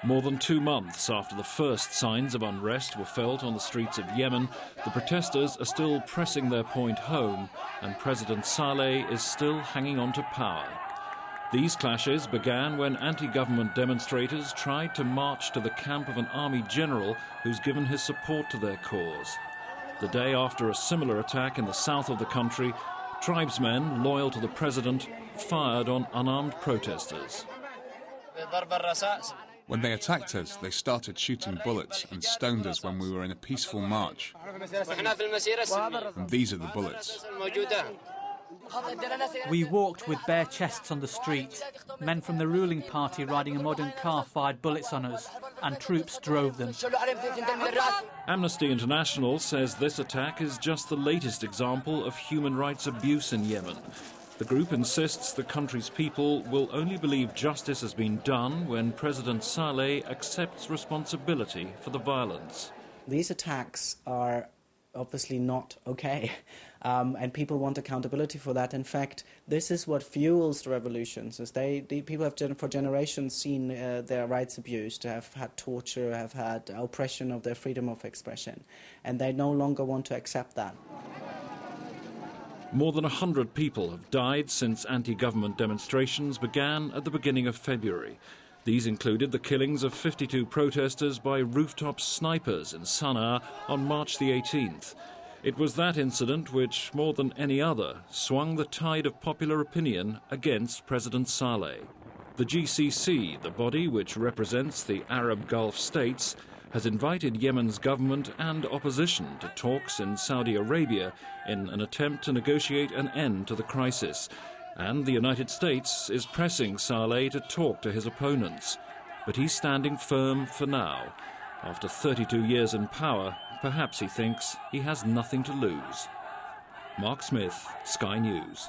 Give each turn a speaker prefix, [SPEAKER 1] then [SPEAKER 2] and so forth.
[SPEAKER 1] More than 2 months after the first signs of unrest were felt on the streets of Yemen, the protesters are still pressing their point home, and President Saleh is still hanging on to power. These clashes began when anti-government demonstrators tried to march to the camp of an army general who's given his support to their cause. The day after a similar attack in the south of the country, tribesmen loyal to the president fired on unarmed protesters.
[SPEAKER 2] When they attacked us, they started shooting bullets and stoned us when we were in a peaceful march. And these are the bullets.
[SPEAKER 3] We walked with bare chests on the street. Men from the ruling party riding a modern car fired bullets on us, and troops drove them.
[SPEAKER 1] Amnesty International says this attack is just the latest example of human rights abuse in Yemen. The group insists the country's people will only believe justice has been done when President Saleh accepts responsibility for the violence.
[SPEAKER 4] These attacks are obviously not okay, and people want accountability for that. In fact, this is what fuels the revolutions. As the people have for generations seen their rights abused, have had torture, have had oppression of their freedom of expression, and they no longer want to accept that.
[SPEAKER 1] More than 100 people have died since anti-government demonstrations began at the beginning of February. These included the killings of 52 protesters by rooftop snipers in Sana'a on March the 18th. It was that incident which, more than any other, swung the tide of popular opinion against President Saleh. The GCC, the body which represents the Arab Gulf states, has invited Yemen's government and opposition to talks in Saudi Arabia in an attempt to negotiate an end to the crisis. And the United States is pressing Saleh to talk to his opponents. But he's standing firm for now. After 32 years in power, perhaps he thinks he has nothing to lose. Mark Smith, Sky News.